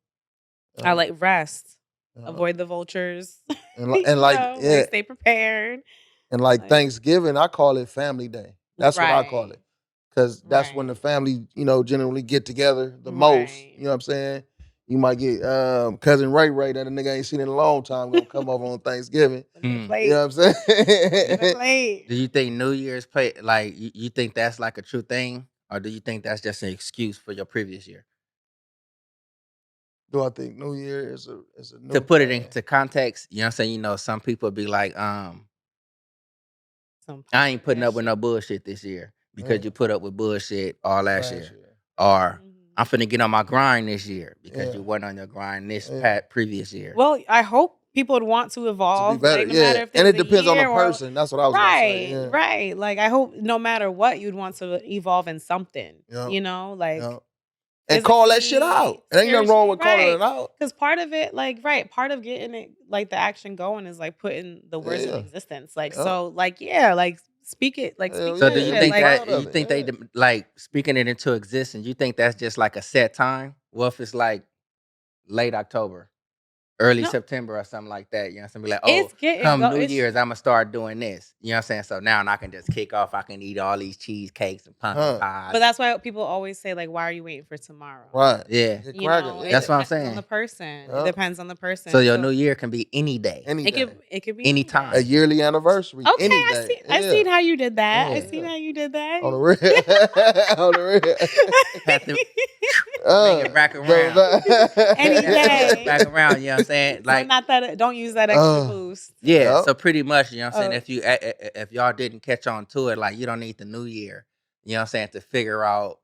Yeah. I like rest, Yeah. avoid the vultures, and like like yeah, stay prepared. and like Like- Thanksgiving, I call it family day. That's what I call Right. it. Because that's when the Right. family, you know, generally get together the most. Right. You know what I'm saying? You might get cousin Ray that a nigga ain't seen in a long time gonna come over on Thanksgiving. Put it in a Mm. plate. You know what I'm Put it in a saying? plate. Do you think New Year's play like you think that's like a true thing, or do you think that's just an excuse for your previous year? Do I think New Year is a new To put it thing? into context, you know what I'm saying? You know, some people be like, Some I ain't putting up with shit. no bullshit this year because Yeah. you put up with bullshit all last Last year. year. Or Mhm. I'm finna get on my grind this year because Yeah. you wasn't on your grind this Yeah. previous year. Well, I hope people would want to To evolve. be better, Like, no matter yeah. if And it there's a depends on the year or- person. That's what I was gonna say. Yeah. Right. Like I hope no matter what, you'd want to evolve in something. Yeah. You know, like Yeah. And call that shit physically, out. It ain't nothing wrong with calling spiritually, it out. Because part of it, like, right, part of getting it, like, the action going is like putting the words in Yeah. existence. Like, Yeah. so, like, yeah, like, speak it, like, Hell speak So that do you shit, think like, proud that of you it, think yeah. they like speaking it into existence? You think that's just like a set time? Well, if it's like late October, early No. September or something like that, you know, something like, It's oh, getting come go- New it's- Year's, I'm gonna start doing this. You know what I'm saying? So now I can just kick off. I can eat all these cheesecakes and pumpkin Huh. pies. But that's why people always say, like, why are you waiting for tomorrow? Right. Yeah. Get You cracking. know, Yeah. it That's what I'm depends on saying. the person. Yeah. It depends on the person. So your New Year can be any day. Any it day. could be Anytime. A yearly anniversary. Okay, Any I day. see. I Yeah. seen how you did that. I Yeah. seen how you did that. On the real. On the real. Have to Bring it back around. Any day. Back around, you know what I'm saying? Like, Like, not that. Don't use that extra boost. yeah, Yep. so pretty much, you know what I'm saying? Oh. If y'all didn't catch on to it, like, you don't need the New Year, you know what I'm saying, to figure out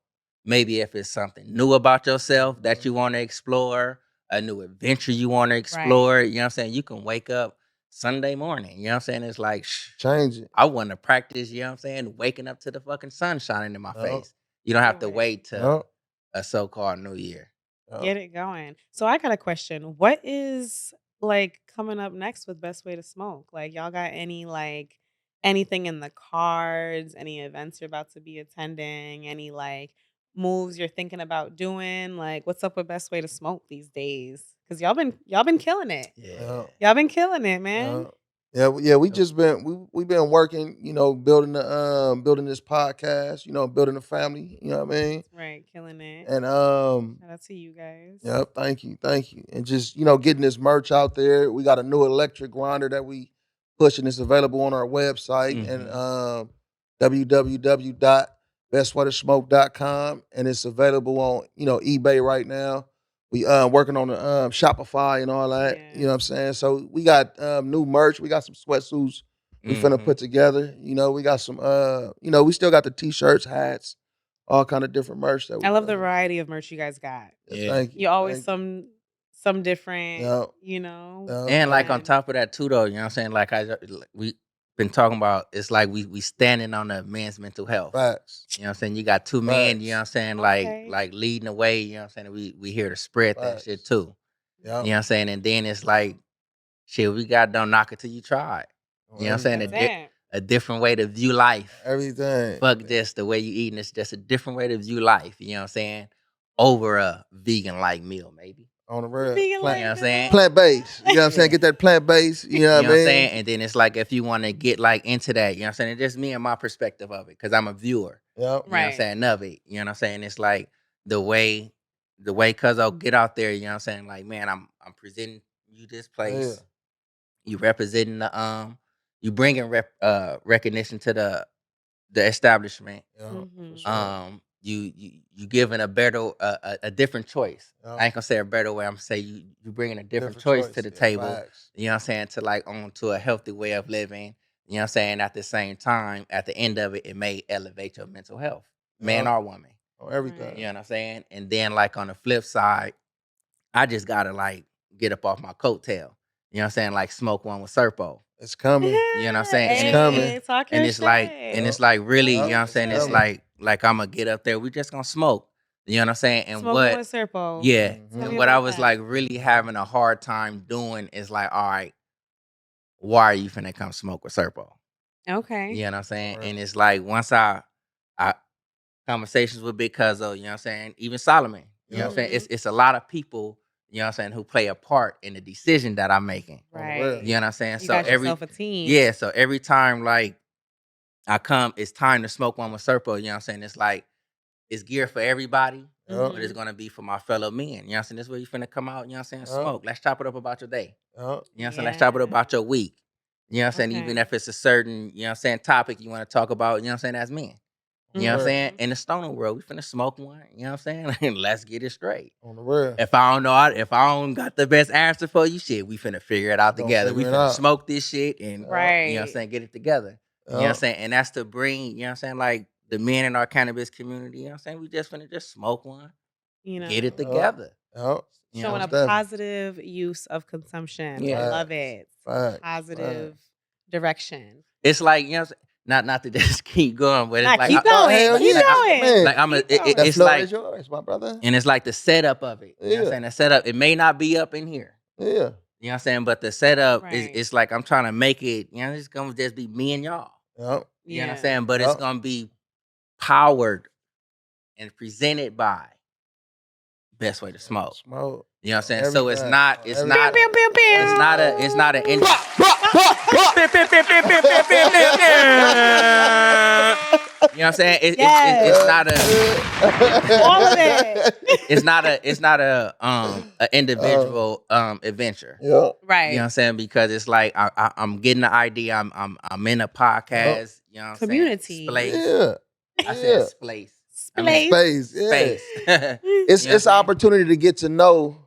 maybe if it's something new about yourself that you want to explore, a new adventure you want to explore, you know what I'm saying? You can wake up Sunday morning, you know what I'm saying? It's like, Change it. I want to practice, you know what I'm saying? Waking up to the fucking sun shining in my face. You don't have to wait till a so-called new year. Get it going. So I got a question. What is like coming up next with Best Way to Smoke? Like y'all got any like anything in the cards, any events you're about to be attending, any like moves you're thinking about doing? Like what's up with Best Way to Smoke these days? Cuz y'all been killing it. Yeah. Y'all been killing it, man. Yeah, we just been we been working, you know, building the building this podcast, you know, building a family, you know what I mean? Right, killing it. And Shout out to you guys. yeah, thank you. And just, you know, getting this merch out there. We got a new electric grinder that we pushing. It's available on our website and www.bestwaytosmoke.com, and it's available on, you know, eBay right now. We working on the Shopify and all that. Yeah. You know what I'm saying? So we got new merch. We got some sweatsuits we finna put together. You know, we got some you know, we still got the t-shirts, hats, all kind of different merch that we I love the variety of merch you guys got. Yeah, thank you. You always some different, Yeah. you know. Yeah. And like on top of that too, though, you know what I'm saying? Like we been talking about, it's like we standing on the men's mental health. Facts. You know what I'm saying? You got two men, you know what I'm saying, Okay. like leading the way, you know what I'm saying? We here to spread that Facts. shit too. Yeah. You know what I'm saying? And then it's like, shit, we got don't knock it till you try it. You know what I'm saying? A different way to view life. Everything. Fuck just the way you eating. It's just a different way to view life. You know what I'm saying? Over a vegan-like meal, maybe. On the real. Vegan You know what I'm saying? Plant-based. You know what I'm saying? Get that plant-based. You know what I mean? Saying? And then it's like, if you want to get like into that, you know what I'm saying? It's just me and my perspective of it, because I'm a viewer. Yep. You know what I'm saying? Of it. You know what I'm saying? It's like the way cuz I'll get out there, you know what I'm saying? Like, man, I'm presenting you this place. Yeah. You representing the you bringing recognition to the establishment. Yeah, Mhm. for sure. You giving a better a different choice. Yeah. I ain't gonna say a better way. I'm gonna say you bringing a different Different choice to the yeah, table. facts. You know what I'm saying? To like to a healthy way of living. You know what I'm saying? At the same time, at the end of it, it may elevate your mental health, man Yeah. or woman. On everything. You know what I'm saying? And then like on the flip side, I just gotta like get up off my coattail. You know what I'm saying? Like smoke one with Serpo. It's coming. You know what I'm saying? It's And coming. Talking and it's like shit. and it's like really, you know what I'm It's saying? It's coming. like I'm gonna get up there. We just gonna smoke. You know what I'm saying? And Smoking with Serpo. yeah. Mhm. Tell And me what I about was that. like really having a hard time doing is like, all right, why are you finna come smoke with Serpo? Okay. You know what I'm saying? Right. And it's like once I conversations with Big Cuzzo, you know what I'm saying? Even Solomon. You know what I'm saying? Mhm. It's a lot of people, you know what I'm saying, who play a part in the decision that I'm making. Right. You know what I'm saying? You So got yourself a team. yeah, so every time like I come, it's time to smoke one with Serpo, you know what I'm saying? It's like it's geared for everybody, Yep. but it's gonna be for my fellow men. You know what I'm saying? This is where you finna come out, you know what I'm saying? Yep. Smoke. Let's chop it up about your day. Yep. You know what I'm saying? Let's chop it up about your week. You know what I'm saying? Even Okay. if it's a certain, you know what I'm saying, topic you want to talk about, you know what I'm saying, as men. You know what I'm saying? In the stoner world, we finna smoke one. You know what I'm saying? And let's get it straight. On the real. If I don't got the best answer for you, shit, we finna figure it out Gonna together. We figure it finna out. smoke this shit and Right. you know what I'm saying, get it together. You know what I'm saying? And that's to bring, you know what I'm saying, like the men in our cannabis community, you know what I'm saying? We just finna just smoke one, You know, get it together. Yep. You showing know? a positive use of consumption. Yeah. I love it. Facts. Positive direction. It's like, you know what I'm saying? Not to just keep going, but it's Nah, like keep going. hell Keep yeah. going. Man. like I'm a, Keep going. That it's floor like is yours, my brother. and it's like the setup of it. You know what I'm Yeah. saying? The setup, it may not be up in here. Yeah. You know what I'm saying? But the setup is Right. it's like I'm trying to make it, you know, it's gonna just be me and y'all. Yep. You know what I'm Yeah. saying? But it's Yep. gonna be powered and presented by Best Way to Smoke. Smoke. You know what I'm saying? So it's Everything. not Everything. Bam, bam, bam, bam. it's not an industry. You know what I'm saying? It's not a All of it. it's not a individual adventure. Yep. Right. You know what I'm saying? Because it's like I'm getting the idea. I'm in a podcast. You know what I'm Community. saying? Splace. Yeah. I said splace. I mean, Space. Yeah. space. It's You know it's what I'm an opportunity to get to know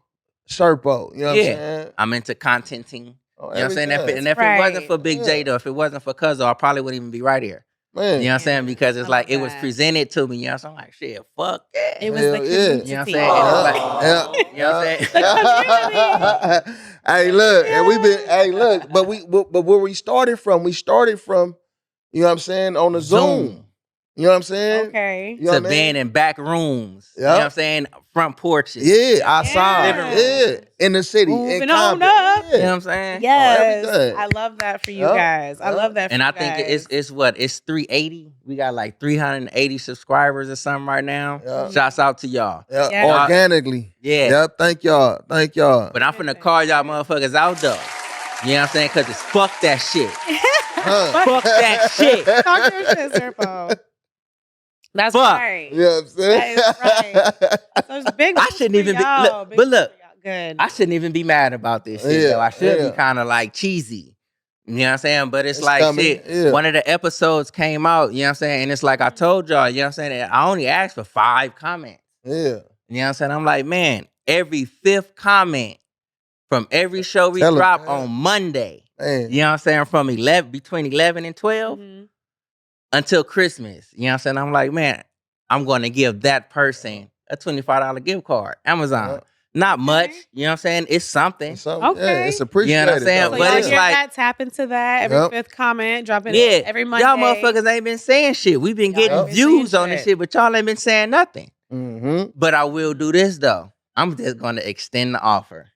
Serpo. You know what I'm Yeah. saying? I'm into contenting. Oh, You know what I'm saying? everything. If it wasn't Right. for Big J though, if it wasn't for Cuzzo, I probably wouldn't even be right here. Man. You know what I'm saying? Because it's I like love it was that. presented to me. You know, so I'm like, shit, fuck yeah. It was Hell the yeah. community. You know what I'm saying? And it's like, you know what I'm saying? Hey, look, and we've been. Yes. Hey, look, but where we started from, you know what I'm saying, on the Zoom. You know what I'm saying? Okay. You know To what I mean? being in back rooms. You know Yep. what I'm saying? Front porches. Yeah, outside. Living Yeah, room. in the city. Moving in on Compton. up. You know what Yeah. I'm saying? Yes. everything. I love that for you Yep. guys. I Yep. love that for And you I think guys. it's what? It's 380. We got like 380 subscribers or something right now. Yeah. Shouts out to y'all. Yeah, Yeah. organically. Yeah. Yep, thank y'all. Thank y'all. But I'm finna call y'all motherfuckers out though. You know what I'm saying? Cause it's fuck that shit. Fuck that shit. Talk your shit, Serpo. That's Fuck. right. You know what I'm saying? That is right. So it's big I boost shouldn't for even be y'all. look, Big but boost look, for y'all. Good. I shouldn't even be mad about this shit though. I should be kind of like cheesy. You know what I'm saying? But it's like coming. shit. Yeah. One of the episodes came out, you know what I'm saying? And it's like I told y'all, you know what I'm saying? I only asked for 5 comments. Yeah. You know what I'm saying? I'm like, man, every 5th comment from every show we Tell 'em, drop man. on Monday. Man. You know what I'm saying? From between 11 and 12 Mhm. until Christmas. You know what I'm saying? I'm like, man, I'm going to give that person a $25 gift card. Amazon. Yeah. Not much. Okay. You know what I'm saying? It's something. It's something, Okay. yeah, it's appreciated. You know what I'm saying? So though. But y'all it's hear like- that? Tap into that. Every Yep. 5th comment, drop it Yeah. every Monday. Y'all motherfuckers ain't been saying shit. We've been Y'all getting ain't been views saying on this shit. shit, but y'all ain't been saying nothing. Mm-hmm. But I will do this though. I'm just going to extend the offer.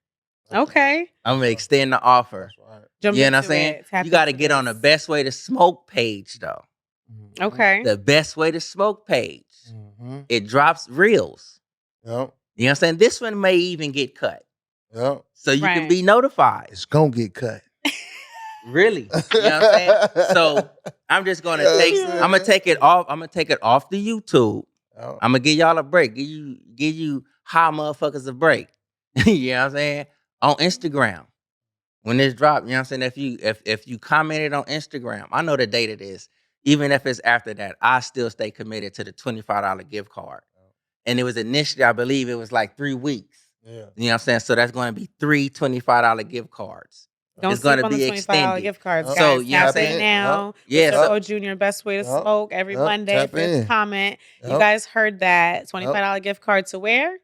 Okay. I'm going to extend the offer. That's right. Jump You know what I'm into saying? it. Tap You got to into get on the this. Best Way to Smoke page though. Mm-hmm. Okay. The Best Way to Smoke page. Mm-hmm. It drops reels. Yep. You know what I'm saying? This one may even get cut. Yep. So you can Right. be notified. It's gonna get cut. Really. You know what I'm saying? So I'm just gonna take Yeah. I'm gonna take it off. I'm gonna take it off the YouTube. Yep. I'm gonna give y'all a break. Give you high motherfuckers a break. You know what I'm saying? On Instagram. When this drop, you know what I'm saying? If you commented on Instagram, I know the date it is. Even if it's after that, I still stay committed to the $25 gift card. And it was initially, I believe it was like 3 weeks. Yeah. You know what I'm saying? So that's going to be 3 $25 gift cards. Don't It's sleep gonna on the be $25 extended. gift cards, So, guys. you know what I'm Tap in saying? now. Yeah, Serpo so- Jr. Best Way to Yep. Smoke every Yep. Monday. Tap 5th in. comment. You Yep. guys heard that. $25 gift card to where?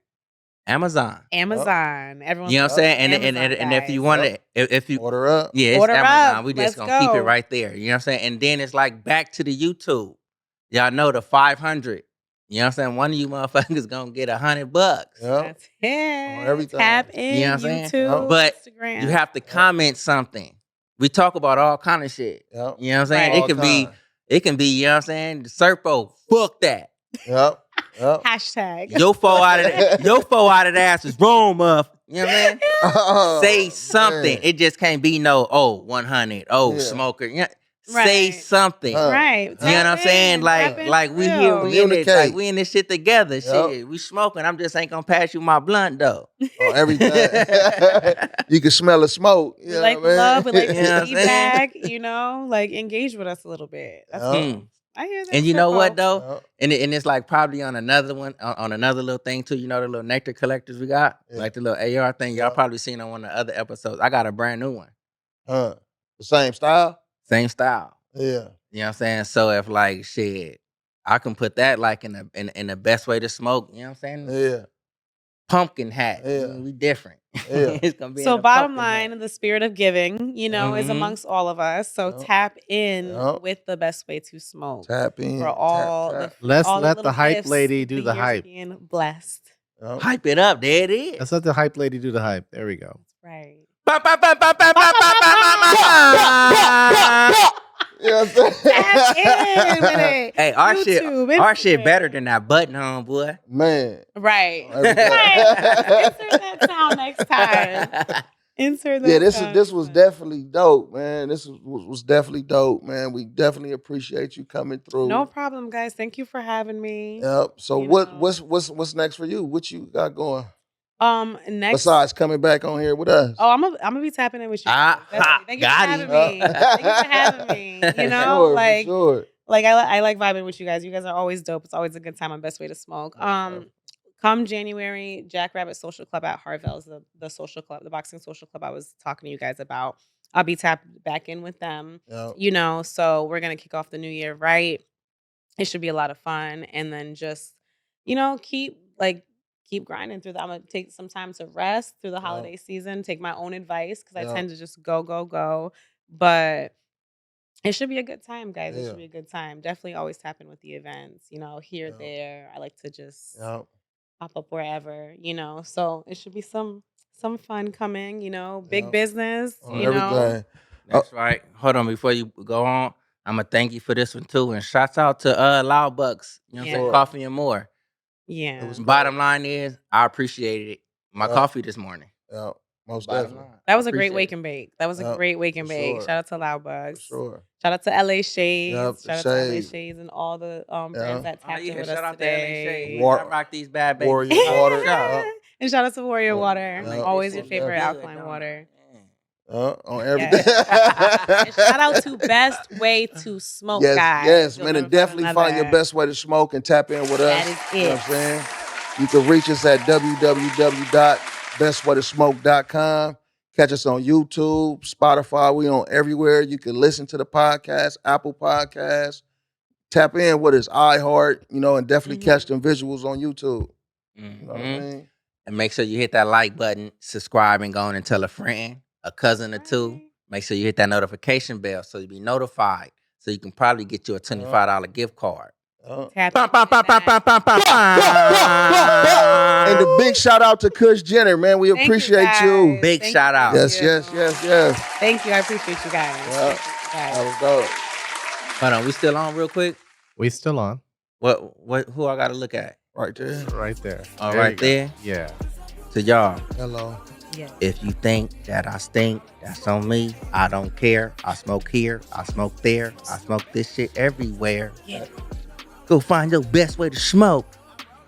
Amazon. Amazon. Everyone. You know what I'm saying? And Amazon, if you guys. want to, if you Order up. yeah, it's Order Amazon. up. We Let's just gonna keep it go. right there. You know what I'm saying? And then it's like back to the YouTube. Y'all know the 500. You know what I'm saying? One of you motherfuckers gonna get $100. Yep. That's it. everything. Tap in. You know what I'm saying? YouTube, But Instagram. you have to comment something. We talk about all kind of shit. Yep. You know what I'm saying? Right. It can be, you know what I'm saying? Serpo, fuck that. Yep. Yep. Hashtag. Your 4 out of the ass is wrong, muff. You know what I'm saying? Oh, Say something. man. It just can't be no 100. Yeah. Smoker. You know, say Right. something. Right. You know what I'm saying? Like we here, we in this, Communicate. we in this shit together. Yep. Shit, we smoking. I'm just ain't gonna pass you my blunt though. Everything. You can smell the smoke. You We know like what I mean? love. We like You know what I'm feedback. You know, like engage with us a little bit. That's Yep. cool. I hear that. And you know Serpo. what though? Yep. And it's like probably on another one, on another little thing too. You know the little nectar collectors we got, Yeah. like the little AR thing. Y'all Yeah. probably seen on one of the other episodes. I got a brand new one, The same style? same style. Yeah. You know what I'm saying? So if like shit, I can put that like in the best way to smoke. You know what I'm saying? Yeah. Pumpkin hat. Yeah. We different. Yeah. It's gonna be in So a bottom pumpkin hat. line, the spirit of giving, you know, is Mhm. amongst all of us. So Yep. tap in Yep. with the best way to smoke Tap in. for all tap. Let's all let the little hype gifts, lady do the years of hype. Being blessed. Yep. Hype it up. There it is. Let's let the hype lady do the hype. There we go. Right. Ba, ba, ba, ba, ba, ba, ba, ba, ba. You know what I'm saying? Tap in with it. Hey, our YouTube, shit Instagram. better than that button on, boy. Man. Right. Everything. Right. Insert that sound next time. Insert that Yeah, sound this next was time. definitely dope, man. This was definitely dope, man. We definitely appreciate you coming through. No problem, guys. Thank you for having me. Yep. So You what know. what's next for you? What you got going? Next. Besides coming back on here with us. Oh, I'm gonna be tapping in with you. Ah, guys. Definitely. Thank you for got having him. me. Thank you for having me. You know, Sure, for like sure. I like vibing with you guys. You guys are always dope. It's always a good time on Best Way to Smoke. Come January, Jackrabbit Social Club at Harville's, the social club, the boxing social club I was talking to you guys about. I'll be tapped back in with them. Yep. So we're gonna kick off the new year right. It should be a lot of fun, and then just keep grinding through that. I'm gonna take some time to rest through the holiday season. Take my own advice because I tend to just go, but it should be a good time, guys. It Yeah. should be a good time. Definitely always tap in with the events. Here, Yep. there. I like to just Yep. pop up wherever. So it should be some fun coming. Big Yep. business. On everything. That's right. Hold on, before you go on, I'm gonna thank you for this one too, and shouts out to Loud Bucks. You know what I'm saying? Yeah. Coffee and more. Yeah. Bottom line is, I appreciated my coffee this morning. Yeah. Most Bottom definitely. line. That was a great Appreciate wake it. and bake. That was a Yep, great wake and for bake. sure. Shout out to Loud For Bugs. sure. Shout out to LA Shades. Yep, Shout out to LA Shades. Shades and all the Yeah. brands that Oh tapped in yeah, with shout us out to LA today. Shade. War- I rock these bad babies. Warrior Water. Yep. And shout out to Warrior Yep. Water. Yep. Always your Most favorite definitely. alkaline water. On everything. And shout out to Best Way to Smoke, Yes, guys. yes, You'll man. never And definitely find your another. best way to smoke and tap in with us. That is You know it. what I'm saying? You can reach us at www.bestwaytosmoke.com. Catch us on YouTube, Spotify. We on everywhere. You can listen to the podcast, Apple Podcasts. Tap in with us, iHeart, and definitely catch them visuals on YouTube. You know what I mean? And make sure you hit that like button, subscribe, and go on and tell a friend, a cousin or two. Make sure you hit that notification bell so you'll be notified. So you can probably get you a $25 gift card. Tap Bum, bum, bum, bum, bum, bum, bum, And the big shout out to Kush Jenner, man. We Thank you, appreciate you. guys. Big Thank shout you. out. Yes, yes, yes, yes. Thank you. I appreciate you guys. Yeah. Thank you, guys. That was dope. Hold on, we still on real quick? We still on. Who I gotta look at? Right there. Right there. Oh, There right you go. there? Yeah. To y'all, Hello. Yeah. if you think that I stink, that's on me. I don't care. I smoke here. I smoke there. I smoke this shit everywhere. Yeah. Go find your best way to smoke.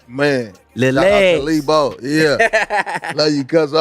Man. Lil Shout out to Legs. Lebo. Yeah. Love you, cuz.